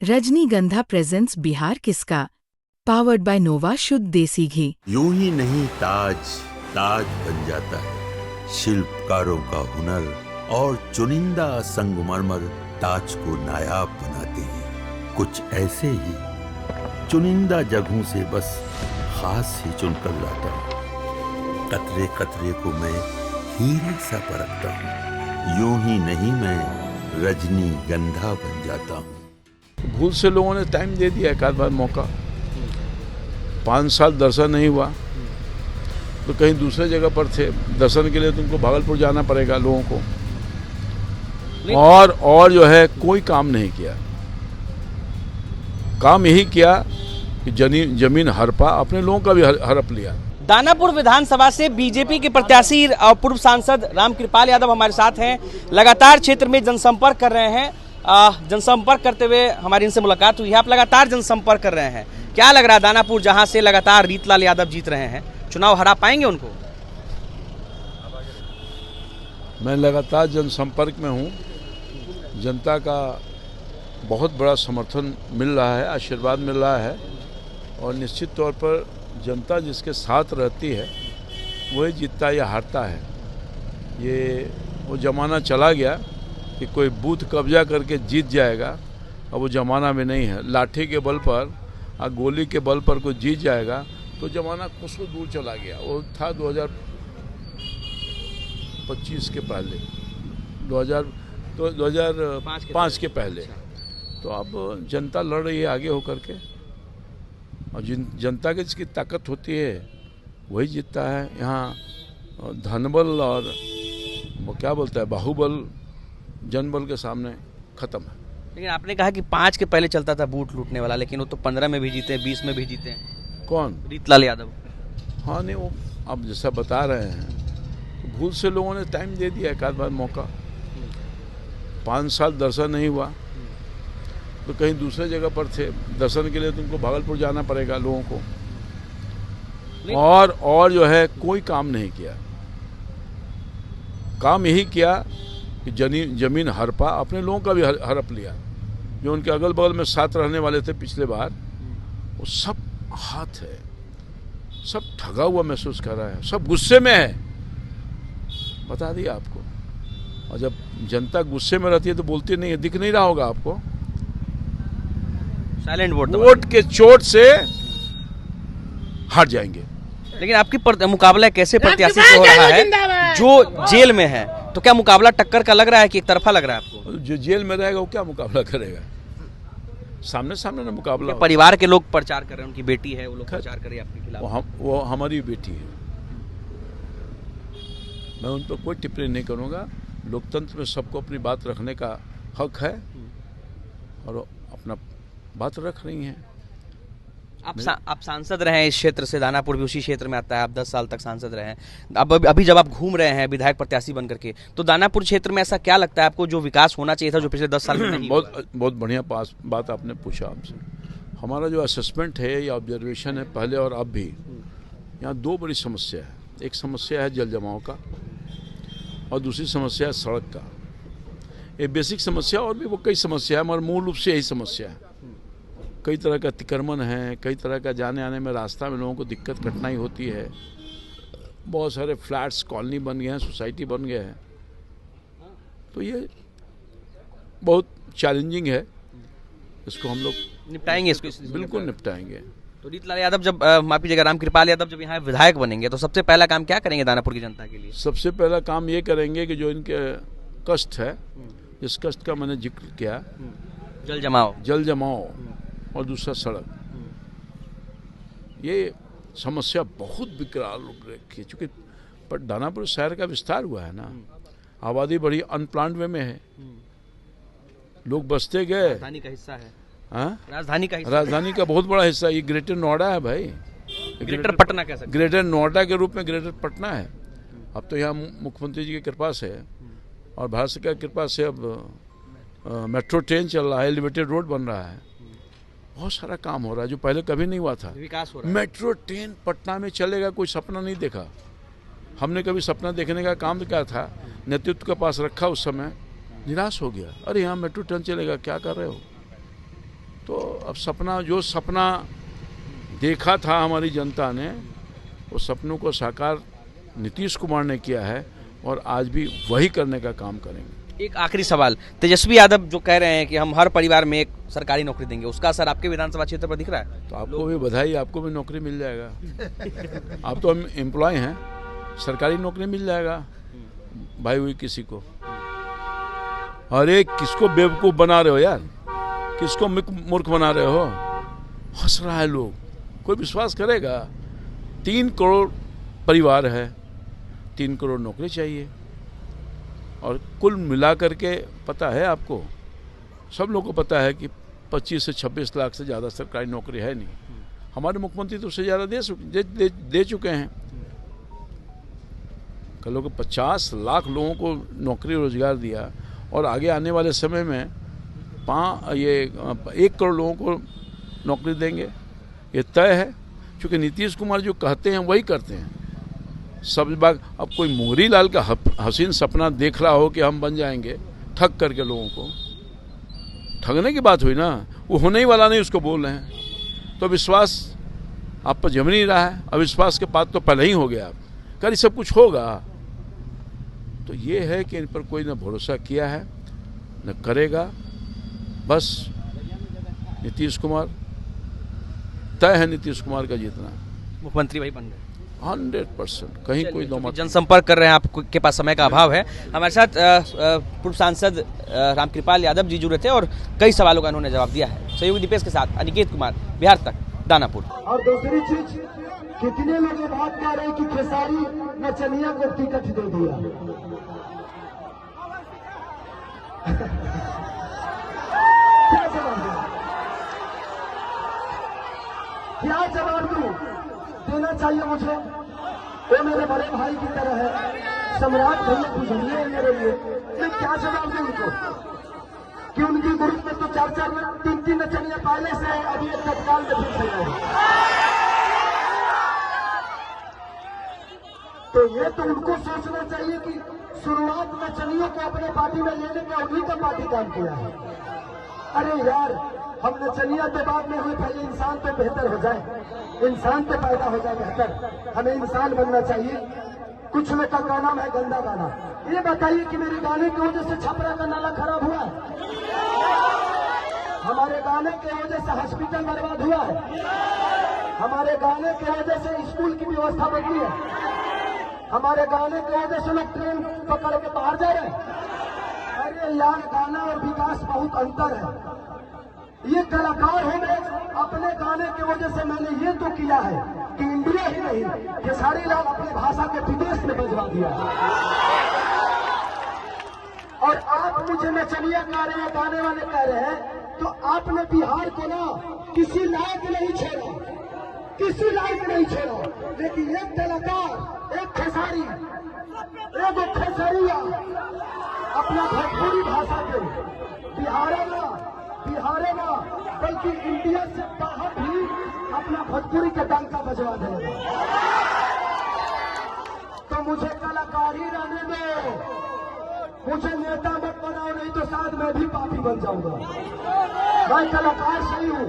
रजनीगंधा प्रेजेंट्स बिहार किसका, powered by नोवा शुद्ध देसी घी। यूं ही नहीं ताज ताज बन जाता है, शिल्पकारों का हुनर और चुनिंदा संगमरमर ताज को नायाब बनाते हैं। कुछ ऐसे ही चुनिंदा जगहों से बस खास ही चुनकर लाता हूँ। कतरे कतरे को मैं हीरे सा परखता हूँ। यूं ही नहीं मैं रजनीगंधा बन जाता हूँ। भूल से लोगों ने टाइम दे दिया, एक आध बार मौका। 5 साल दर्शन नहीं हुआ तो कहीं दूसरे जगह पर थे, दर्शन के लिए तुमको भागलपुर जाना पड़ेगा लोगों को। और जो है कोई काम नहीं किया। काम यही किया कि जमीन हड़पा, अपने लोगों का भी हड़प लिया। दानापुर विधानसभा से बीजेपी के प्रत्याशी और पूर्व सांसद रामकृपाल यादव हमारे साथ हैं। लगातार क्षेत्र में जनसंपर्क कर रहे हैं। जनसंपर्क करते हुए हमारी इनसे मुलाकात हुई है। आप लगातार जनसंपर्क कर रहे हैं, क्या लग रहा है दानापुर जहां से लगातार रीतलाल यादव जीत रहे हैं, चुनाव हरा पाएंगे उनको? मैं लगातार जनसंपर्क में हूं। जनता का बहुत बड़ा समर्थन मिल रहा है, आशीर्वाद मिल रहा है और निश्चित तौर पर जनता जिसके साथ रहती है वही जीतता या हारता है। ये वो ज़माना चला गया कि कोई बूथ कब्जा करके जीत जाएगा, अब वो ज़माना में नहीं है। लाठी के बल पर और गोली के बल पर कोई जीत जाएगा तो ज़माना कुछ दूर चला गया। वो था 2025 के पहले, 2005 के पहले। तो अब जनता लड़ रही है आगे होकर के, और जनता की जिसकी ताकत होती है वही जीतता है। यहाँ धनबल और वो क्या बोलता है बाहुबल, जनबल के सामने खत्म है। लेकिन आपने कहा कि 5 के पहले चलता था बूथ लूटने वाला, लेकिन वो तो 15 में भी जीते, 20 में भी जीते। कौन? रीतलाल यादव। हाँ, नहीं वो अब जैसा बता रहे हैं तो भूल से लोगों ने टाइम दे दिया, एक आध बार मौका। 5 साल दर्शन नहीं हुआ तो कहीं दूसरे जगह पर थे, दर्शन के लिए तुमको भागलपुर जाना पड़ेगा लोगों को। और जो है कोई काम नहीं किया। काम यही किया कि जमीन हड़पा, अपने लोगों का भी हड़प लिया। जो उनके अगल बगल में साथ रहने वाले थे पिछले बार, वो सब हाथ है, सब ठगा हुआ महसूस कर रहा है, सब गुस्से में है। बता दिया आपको। और जब जनता गुस्से में रहती है तो बोलती नहीं है, दिख नहीं रहा होगा आपको। साइलेंट वोट के चोट से हार जाएंगे। लेकिन आपकी मुकाबला कैसे प्रत्याशी से हो रहा है जो जेल में है, तो क्या मुकाबला टक्कर का लग रहा है कि एक तरफा लग रहा है आपको? जो जेल में रहेगा वो क्या मुकाबला करेगा? सामने सामने ना मुकाबला। परिवार के लोग प्रचार कर रहे हैं, उनकी बेटी है, वो लोग प्रचार कर रही है आपके खिलाफ। वो हमारी बेटी है, मैं उन पर कोई टिप्पणी नहीं करूँगा। लोकतंत्र में सबको अपनी बात रखने का हक है और अपना बात रख रही हैं। आप सांसद रहे हैं इस क्षेत्र से, दानापुर भी उसी क्षेत्र में आता है, आप 10 साल तक सांसद रहे हैं। अब अभी जब आप घूम रहे हैं विधायक प्रत्याशी बन करके, तो दानापुर क्षेत्र में ऐसा क्या लगता है आपको जो विकास होना चाहिए था जो पिछले 10 साल में नहीं? बहुत बढ़िया बात आपने पूछा हमसे। हमारा जो असेसमेंट है या ऑब्जर्वेशन है पहले और अब भी, यहाँ 2 बड़ी समस्या है। एक समस्या है जल जमाव का और दूसरी समस्या है सड़क का। ये बेसिक समस्या, और भी वो कई समस्या है, मगर मूल रूप से यही समस्या है। कई तरह का अतिक्रमण है, कई तरह का जाने आने में रास्ता में लोगों को दिक्कत कठिनाई होती है। बहुत सारे फ्लैट्स कॉलोनी बन गए हैं, सोसाइटी बन गए हैं, तो ये बहुत चैलेंजिंग है। इसको हम लोग निपटाएंगे, इसको बिल्कुल निपटाएंगे। तो रीतलाल यादव जब माफी जगह रामकृपाल यादव जब यहाँ विधायक बनेंगे तो सबसे पहला काम क्या करेंगे दानापुर की जनता के लिए? सबसे पहला काम ये करेंगे कि जो इनके कष्ट है, जिस कष्ट का मैंने जिक्र किया, जल जमाव और दूसरा सड़क, ये समस्या बहुत विकराल रूप रखी है। चूँकि पर दानापुर शहर का विस्तार हुआ है ना, आबादी बड़ी अनप्लान्ड वे में है, लोग बसते गए। राजधानी का हिस्सा है। हाँ, राजधानी का बहुत बड़ा हिस्सा। ये ग्रेटर नोएडा है भाई, ग्रेटर पटना कह सकते हैं। ग्रेटर नोएडा के रूप में ग्रेटर पटना है। अब तो यहाँ मुख्यमंत्री जी की कृपा से और भारत सरकार की कृपा से अब मेट्रो ट्रेन चल रहा है, एलिवेटेड रोड बन रहा है, बहुत सारा काम हो रहा है जो पहले कभी नहीं हुआ था। विकास हो रहा है। मेट्रो ट्रेन पटना में चलेगा, कोई सपना नहीं देखा। हमने कभी सपना देखने का काम क्या था, नेतृत्व के पास रखा, उस समय निराश हो गया। अरे यहाँ मेट्रो ट्रेन चलेगा, क्या कर रहे हो? तो अब सपना, जो सपना देखा था हमारी जनता ने, वो सपनों को साकार नीतीश कुमार ने किया है और आज भी वही करने का काम करेंगे। एक आखिरी सवाल, तेजस्वी यादव जो कह रहे हैं कि हम हर परिवार में एक सरकारी नौकरी देंगे, उसका असर आपके विधानसभा क्षेत्र पर दिख रहा है? तो आपको भी बधाई, आपको भी नौकरी मिल जाएगा। आप तो एम्प्लॉय हैं, सरकारी नौकरी मिल जाएगा भाई हुई किसी को। अरे किसको बेवकूफ़ बना रहे हो यार, किसको मूर्ख बना रहे हो? हंस रहा है लोग, कोई विश्वास करेगा? 3 करोड़ परिवार है, 3 करोड़ नौकरी चाहिए, और कुल मिला करके पता है आपको, सब लोगों को पता है कि 25 से 26 लाख से ज़्यादा सरकारी नौकरी है नहीं। हमारे मुख्यमंत्री तो उससे ज़्यादा दे चुके हैं। कल लोग 50 लाख लोगों को नौकरी रोजगार दिया, और आगे आने वाले समय में 1 करोड़ लोगों को नौकरी देंगे, ये तय है। क्योंकि नीतीश कुमार जो कहते हैं वही करते हैं। सब बाग, अब कोई मुंगरी लाल का हसीन सपना देख रहा हो कि हम बन जाएंगे ठग करके लोगों को, ठगने की बात हुई ना, वो होने ही वाला नहीं, उसको बोल रहे हैं। तो विश्वास आप पर जम नहीं रहा है। अविश्वास के बाद तो पहले ही हो गया, कल सब कुछ होगा। तो ये है कि इन पर कोई न भरोसा किया है न करेगा। बस नीतीश कुमार तय है, नीतीश कुमार का जीतना। मुख्यमंत्री वही बन गए 100%, कहीं कोई दो मत। जनसंपर्क कर रहे हैं, आपके पास समय का अभाव है। हमारे साथ पूर्व सांसद रामकृपाल यादव जी जुड़े थे और कई सवालों का उन्होंने जवाब दिया है। सहयोगी दीपेश के साथ अनिकेत कुमार, बिहार तक, दानापुर। और दूसरी चीज, कितने लोग ये बात कह रहे हैं कि खेसारी नचनिया को टिकट दे दिया। क्या जवाब दूं? क्या जवाब दूं? देना चाहिए मुझे, वो मेरे बड़े भाई की तरह है, सम्राट भैया गुजरिए है मेरे लिए। मैं क्या जवाब दूं उनको कि उनकी ग्रुप में तो 4-4 3-3 नचनिया पहले से है, अभी एक तत्काल में फिर से है। तो ये तो उनको सोचना चाहिए कि शुरुआत नचनियों को अपने पार्टी में लेने का उन्हीं का पार्टी काम किया है। अरे यार, हम नचनिया तो बाद में हुए, पहले इंसान तो बेहतर हो जाए, इंसान तो पैदा हो जाए बेहतर। हमें इंसान बनना चाहिए। कुछ लोग का नाम है गंदा गाना। ये बताइए कि मेरे गाने की वजह से छपरा का नाला खराब हुआ है? हमारे गाने की वजह से हॉस्पिटल बर्बाद हुआ है? हमारे गाने की वजह से स्कूल की व्यवस्था बदली है? हमारे गाने की वजह से लोग ट्रेन पकड़ के बाहर जा रहे हैं? अरे यार, गाना और विकास बहुत अंतर है। ये कलाकार हो गए, अपने गाने की वजह से मैंने ये तो किया है कि इंडिया ही नहीं, खेसारी लाल अपने भाषा के विदेश में बजवा दिया। और आप मुझे नचनिया गा रहे हैं, गाने वाले कह रहे हैं, तो आपने बिहार को ना किसी लायक नहीं छोड़ा, किसी लायक नहीं छोड़ा। लेकिन एक कलाकार, एक खेसारी, एक खेसरिया अपना भोजपुरी भाषा के बिहारे ना बल्कि इंडिया से बाहर भी अपना भोजपुरी का डंका बजवा देगा। तो मुझे कलाकार ही रहने दो, मुझे नेता मत बनाओ, नहीं तो शायद मैं भी पापी बन जाऊंगा। मैं कलाकार सही हूँ,